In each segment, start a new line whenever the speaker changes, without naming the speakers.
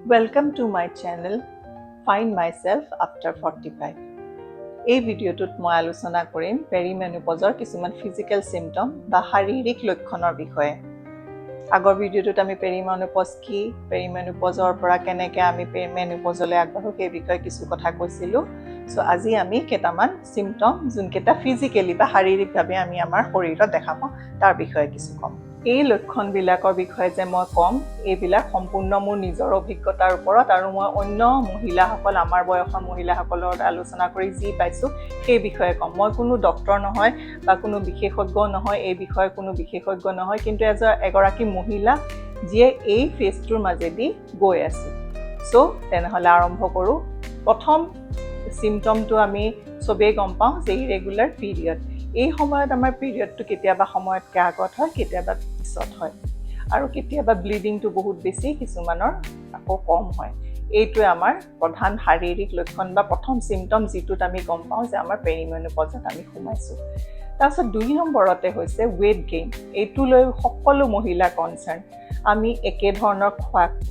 Welcome to my channel, Find Myself After 45. এই ভিডিঅ'টোত মই আলোচনা কৰিম পেৰিমেনোপজৰ কিছুমান ফিজিকেল চিম্পটম বা শাৰীৰিক লক্ষণৰ বিষয়ে। আগৰ ভিডিঅ'টোত আমি পেৰিমেনোপজ কি, পেৰিমেনোপজৰ পৰা কেনেকৈ আমি মেনোপজলৈ আগবাঢ়ো সেই বিষয়ে কিছু কথা কৈছিলোঁ। চ' আজি আমি কেইটামান চিম্পটম যোনকেইটা ফিজিকেলি বা শাৰীৰিকভাৱে আমি আমাৰ শৰীৰত দেখা পাওঁ তাৰ বিষয়ে কিছু ক'ম। এই লক্ষণবিলাকৰ বিষয়ে যে মই ক'ম, এইবিলাক সম্পূৰ্ণ মোৰ নিজৰ অভিজ্ঞতাৰ ওপৰত আৰু মই অন্য মহিলাসকল, আমাৰ বয়সৰ মহিলাসকলৰ আলোচনা কৰি যি পাইছোঁ সেই বিষয়ে ক'ম। মই কোনো ডক্তৰ নহয় বা কোনো বিশেষজ্ঞ নহয়, এই বিষয়ে কোনো বিশেষজ্ঞ নহয়, কিন্তু এগৰাকী মহিলা যিয়ে এই ফেজটোৰ মাজেদি গৈ আছে। চ' তেনেহ'লে আৰম্ভ কৰোঁ। প্ৰথম চিম্পটমটো আমি চবেই গম পাওঁ যে ইৰেগুলাৰ পিৰিয়ড। এই সময়ত আমাৰ পিৰিয়ডটো কেতিয়াবা সময়তকৈ আগত হয়, কেতিয়াবা পিছত হয়, আৰু কেতিয়াবা ব্লিডিংটো বহুত বেছি, কিছুমানৰ আকৌ কম হয়। এইটোৱে আমাৰ প্ৰধান শাৰীৰিক লক্ষণ বা প্ৰথম চিম্পটম, যিটোত আমি গম পাওঁ যে আমাৰ পেৰিমেনোপজত আমি সোমাইছোঁ। তাৰপিছত 2 নম্বৰতে হৈছে ৱেইট গেইন। এইটো লৈ সকলো মহিলা কনচাৰ্ণ। আমি একে ধৰণৰ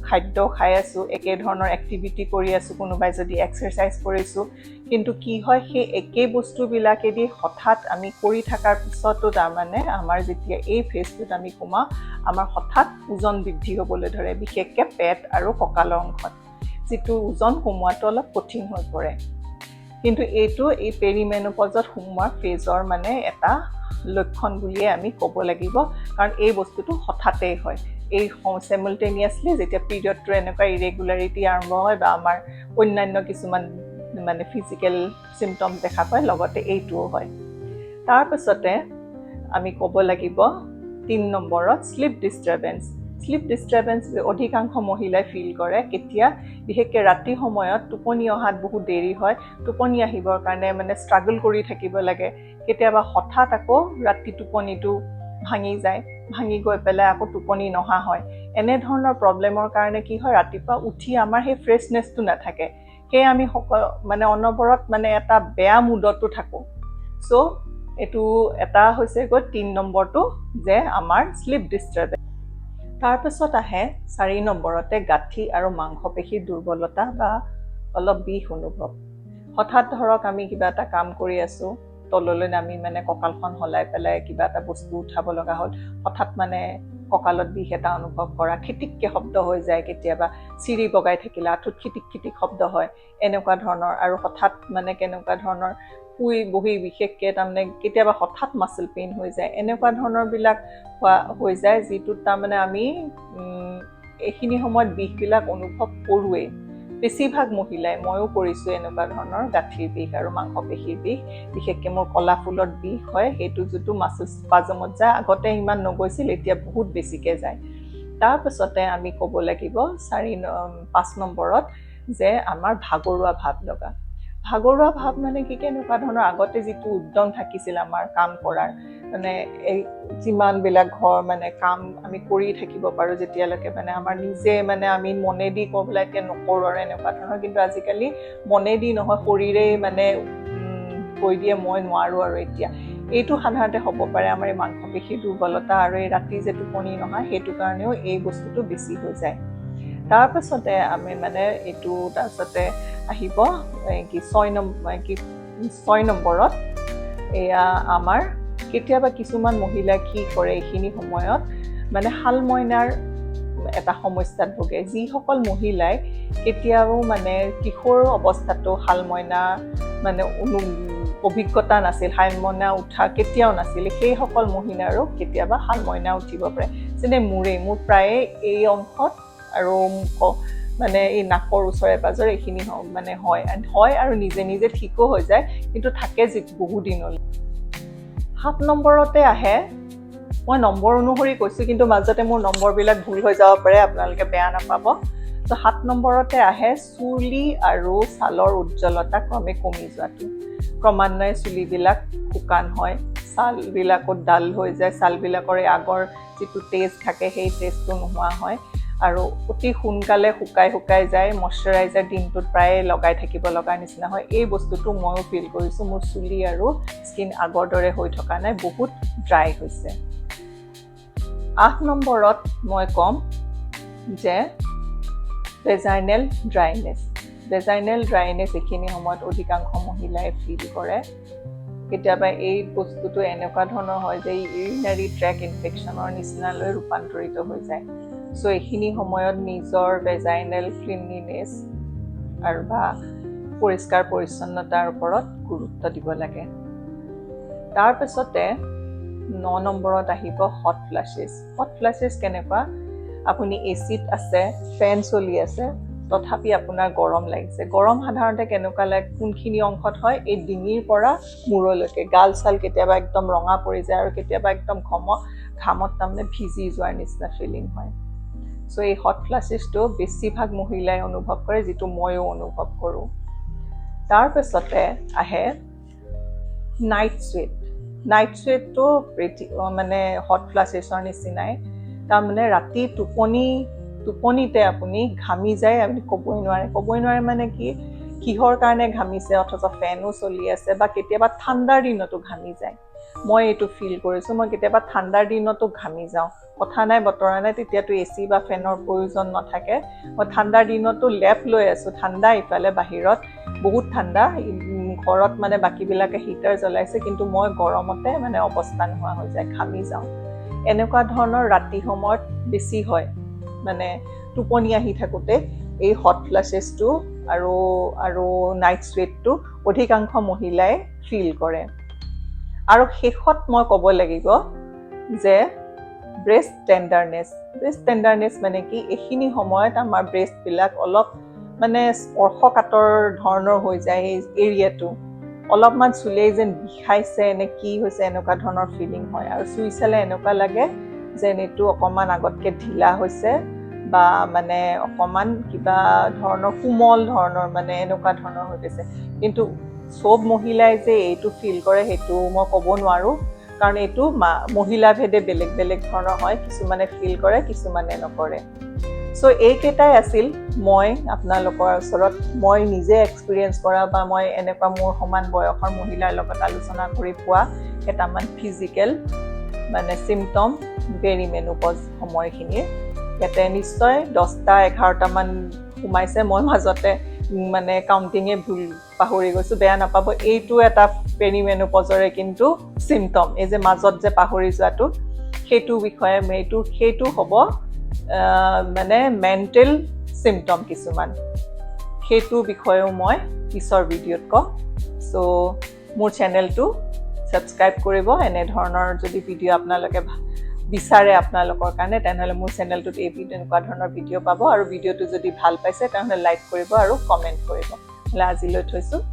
খাদ্য খাই আছোঁ, একে ধৰণৰ এক্টিভিটি কৰি আছোঁ, কোনোবাই যদি এক্সাৰচাইজ কৰিছোঁ, কিন্তু কি হয় সেই একেই বস্তুবিলাকেদি হঠাৎ আমি কৰি থকাৰ পিছতো তাৰমানে আমাৰ যেতিয়া এই ফেজটোত আমি সোমাওঁ, আমাৰ হঠাৎ ওজন বৃদ্ধি হ'বলৈ ধৰে, বিশেষকৈ পেট আৰু কঁকালৰ অংশত, যিটো ওজন কমোৱাটো অলপ কঠিন হৈ পৰে। কিন্তু এইটো এই পেৰিমেনোপজত সোমোৱা ফেজৰ মানে এটা লক্ষণ বুলিয়ে আমি ক'ব লাগিব, কাৰণ এই বস্তুটো হঠাতেই হয়। এই চেমুলটেনিয়াছলি যেতিয়া পিৰিয়ডটোৰ এনেকুৱা ইৰেগুলাৰিটি আৰম্ভ হয় বা আমাৰ অন্যান্য কিছুমান মানে ফিজিকেল চিম্পটম দেখা পায়, লগতে এইটোও হয়। তাৰপিছতে আমি ক'ব লাগিব 3 নম্বৰত শ্লিপ ডিষ্টাৰ্বেঞ্চ। শ্লিপ ডিষ্টাৰ্বেঞ্চ অধিকাংশ মহিলাই ফিল কৰে। কেতিয়া? বিশেষকৈ ৰাতি সময়ত টোপনি অহাত বহুত দেৰি হয়, টোপনি আহিবৰ কাৰণে মানে ষ্ট্ৰাগল কৰি থাকিব লাগে। কেতিয়াবা হঠাৎ আকৌ ৰাতি টোপনিটো ভাঙি যায়, ভাঙি গৈ পেলাই আকৌ টোপনি নহা হয়। এনেধৰণৰ প্ৰব্লেমৰ কাৰণে কি হয়, ৰাতিপুৱা উঠি আমাৰ সেই ফ্ৰেছনেছটো নাথাকে, সেয়ে আমি মানে অনবৰত মানে এটা বেয়া মুডতো থাকোঁ। চ' এইটো এটা হৈছে গৈ 3 নম্বৰটো, যে আমাৰ শ্লিপ ডিষ্টাৰ্বেঞ্চ। তাৰপিছত আহে 4 নম্বৰতে গাঁঠি আৰু মাংসপেশীৰ দুৰ্বলতা বা অলপ বিষ অনুভৱ। হঠাৎ ধৰক আমি কিবা এটা কাম কৰি আছোঁ, তললৈ নামি মানে কঁকালখন সলাই পেলাই কিবা এটা বস্তু উঠাব লগা হ'ল, হঠাৎ মানে কঁকালত বিষ এটা অনুভৱ কৰা, খিটিককৈ শব্দ হৈ যায়, কেতিয়াবা চিৰি বগাই থাকিলে আঁঠুত খিটিক খিটিক শব্দ হয়, এনেকুৱা ধৰণৰ। আৰু হঠাৎ মানে কেনেকুৱা ধৰণৰ শুই বহি বিশেষকৈ তাৰমানে কেতিয়াবা হঠাৎ মাচল পেইন হৈ যায়, এনেকুৱা ধৰণৰবিলাক হৈ যায়, যিটোত তাৰমানে আমি এইখিনি সময়ত বিষবিলাক অনুভৱ কৰোৱেই। বেছিভাগ মহিলাই, ময়ো কৰিছোঁ এনেকুৱা ধৰণৰ গাঁঠিৰ বিষ আৰু মাংসপেশীৰ বিষ, বিশেষকৈ মোৰ কলা ফুলত বিষ হয়, সেইটো যিটো মাচল স্পাজমত যায়, আগতে ইমান নগৈছিল, এতিয়া বহুত বেছিকৈ যায়। তাৰপিছতে আমি ক'ব লাগিব 5 নম্বৰত যে আমাৰ ভাগৰুৱা ভাৱ লগা। ভাগৰুৱা ভাৱ মানে কি, কেনেকুৱা ধৰণৰ, আগতে যিটো উদ্যম থাকিছিল আমাৰ কাম কৰাৰ, মানে এই যিমানবিলাক ঘৰ মানে কাম আমি কৰি থাকিব পাৰোঁ, যেতিয়ালৈকে মানে আমাৰ নিজে মানে আমি মনেদি ক'বলৈ এতিয়া নকৰোঁ আৰু এনেকুৱা ধৰণৰ। কিন্তু আজিকালি মনেদি নহয়, শৰীৰেই মানে কৈ দিয়ে মই নোৱাৰোঁ আৰু এতিয়া। এইটো সাধাৰণতে হ'ব পাৰে আমাৰ এই মাংসপেশীৰ দুৰ্বলতা আৰু এই ৰাতি যে টোপনি নহয়, সেইটো কাৰণেও এই বস্তুটো বেছি হৈ যায়। তাৰপাছতে আমি মানে এইটো তাৰপিছতে আহিব কি 6 নম্বৰত এয়া আমাৰ কেতিয়াবা কিছুমান মহিলাই কি কৰে এইখিনি সময়ত, মানে শাল মইনাৰ এটা সমস্যাত ভোগে। যিসকল মহিলাই কেতিয়াও মানে কিশোৰ অৱস্থাতো শাল মইনা মানে অভিজ্ঞতা নাছিল, শাল মইনা উঠা কেতিয়াও নাছিল, সেইসকল মহিলাৰো কেতিয়াবা শাল মইনা উঠিব পাৰে। যেনে মোৰ প্ৰায়ে এই অংশত আৰু মানে এই নাকৰ ওচৰে পাজৰে এইখিনি মানে হয় আৰু নিজে নিজে ঠিকো হৈ যায়, কিন্তু থাকে যি বহুদিনলৈ। 7 নম্বৰতে আহে, মই নম্বৰ অনুসৰি কৈছোঁ, কিন্তু মাজতে মোৰ নম্বৰবিলাক ভুল হৈ যাব পাৰে, আপোনালোকে বেয়া নাপাব। তো 7 নম্বৰতে আহে চুলি আৰু ছালৰ উজ্জ্বলতা ক্ৰমে কমি যোৱাটো। ক্ৰমান্বয়ে চুলিবিলাক শুকান হয়, ছালবিলাকত ডাল হৈ যায়, ছালবিলাকৰ আগৰ যিটো তেজ থাকে সেই তেজটো নোহোৱা হয়, আৰু অতি সোনকালে শুকাই যায়, মইশ্চাৰাইজাৰ দিনটোত প্ৰায়ে লগাই থাকিব লগাৰ নিচিনা হয়। এই বস্তুটো ময়ো ফিল কৰিছোঁ, মোৰ চুলি আৰু স্কিন আগৰ দৰে হৈ থকা নাই, বহুত ড্ৰাই হৈছে। 8 নম্বৰত মই ক'ম যে ভেজাইনেল ড্ৰাইনেছ। ভেজাইনেল ড্ৰাইনেছ এইখিনি সময়ত অধিকাংশ মহিলাই ফিল কৰে। কেতিয়াবা এই বস্তুটো এনেকুৱা ধৰণৰ হয় যে ইউৰিনাৰী ট্ৰেক ইনফেকশ্যনৰ নিচিনালৈ ৰূপান্তৰিত হৈ যায়। চ' এইখিনি সময়ত নিজৰ ভেজাইনেল ক্লিনলিনেছ আৰু বা পৰিষ্কাৰ পৰিচ্ছন্নতাৰ ওপৰত গুৰুত্ব দিব লাগে। তাৰপিছতে 9 নম্বৰত আহিব হট ফ্লাছেছ। হট ফ্লাছেছ কেনেকুৱা? আপুনি এচিত আছে, ফেন চলি আছে, তথাপি আপোনাৰ গৰম লাগিছে। গৰম সাধাৰণতে কেনেকুৱা লাগে, কোনখিনি অংশত হয়? এই ডিঙিৰ পৰা মূৰলৈকে। গাল চাল কেতিয়াবা একদম ৰঙা পৰি যায় আৰু কেতিয়াবা একদম ঘামত তাৰমানে ভিজি যোৱাৰ নিচিনা ফিলিং হয়। চ' এই হট ফ্লাছেছটো বেছিভাগ মহিলাই অনুভৱ কৰে, যিটো ময়ো অনুভৱ কৰোঁ। তাৰপিছতে আহে নাইট চুৱেট। নাইট চুৱেটটো মানে হট ফ্লাছেছৰ নিচিনাই। তাৰমানে ৰাতি টোপনিতে আপুনি ঘামি যায়, আপুনি ক'বই নোৱাৰে মানে কি, কিহৰ কাৰণে ঘামিছে, অথচ ফেনো চলি আছে, বা কেতিয়াবা ঠাণ্ডাৰ দিনতো ঘামি যায়। মই এইটো ফিল কৰিছোঁ, মই কেতিয়াবা ঠাণ্ডাৰ দিনতো ঘামি যাওঁ। কথা নাই বতৰা নাই, তেতিয়াতো এচি বা ফেনৰ প্ৰয়োজন নাথাকে। মই ঠাণ্ডাৰ দিনতো লেপ লৈ আছোঁ, ঠাণ্ডা ইফালে বাহিৰত বহুত ঠাণ্ডা, ঘৰত মানে বাকীবিলাকে হিটাৰ জ্বলাইছে, কিন্তু মই গৰমতে মানে অৱস্থা নোহোৱা হৈ যায়, ঘামি যাওঁ। এনেকুৱা ধৰণৰ ৰাতি সময়ত বেছি হয়, মানে টোপনি আহি থাকোঁতে এই হট ফ্লাছেছটো আৰু নাইট চুৱেটটো অধিকাংশ মহিলাই ফিল কৰে। আৰু শেষত মই ক'ব লাগিব যে ব্ৰেষ্ট টেণ্ডাৰনেছ। ব্ৰেষ্ট টেণ্ডাৰনেছ মানে কি? এইখিনি সময়ত আমাৰ ব্ৰেষ্টবিলাক অলপ মানে স্পৰ্শকাতৰ ধৰণৰ হৈ যায়। এই এৰিয়াটো অলপমান চুলেই যেন বিষাইছে নে কি হৈছে, এনেকুৱা ধৰণৰ ফিলিং হয়। আৰু চুই চালে এনেকুৱা লাগে যেন এইটো অকণমান আগতকৈ ঢিলা হৈছে, বা মানে অকণমান কিবা ধৰণৰ কোমল ধৰণৰ, মানে এনেকুৱা ধৰণৰ হৈ গৈছে। কিন্তু চব মহিলাই যে এইটো ফিল কৰে সেইটো মই ক'ব নোৱাৰোঁ, কাৰণ এইটো মহিলাভেদে বেলেগ বেলেগ ধৰণৰ হয়। কিছুমানে ফিল কৰে, কিছুমানে নকৰে। চ' এইকেইটাই আছিল মই আপোনালোকৰ ওচৰত মই নিজে এক্সপিৰিয়েঞ্চ কৰা, বা মই এনেকুৱা মোৰ সমান বয়সৰ মহিলাৰ লগত আলোচনা কৰি পোৱা কেইটামান ফিজিকেল মানে চিমটম পেৰিমেনোপজ সময়খিনিৰ। ইয়াতে নিশ্চয় 10-11টামান সোমাইছে, মই মাজতে মানে কাউণ্টিঙে পাহৰি গৈছোঁ, বেয়া নাপাব। এইটো এটা পেৰিমেনোপজৰে কিন্তু চিমটম, এই যে মাজত যে পাহৰি যোৱাটো, সেইটো বিষয়ে সেইটো হ'ব মানে মেণ্টেল চিমটম কিছুমান। সেইটো বিষয়েও মই পিছৰ ভিডিঅ'ত ক'ম। চ' মোৰ চেনেলটো ছাবস্ক্ৰাইব কৰিব। এনেধৰণৰ যদি ভিডিঅ' আপোনালোকে বিচাৰে আপোনালোকৰ কাৰণে, তেনেহ'লে মোৰ চেনেলটোত এনেকুৱা ধৰণৰ ভিডিঅ' পাব। আৰু ভিডিঅ'টো যদি ভাল পাইছে তেনেহ'লে লাইক কৰিব আৰু কমেণ্ট কৰিব। আজিলৈ থৈছোঁ।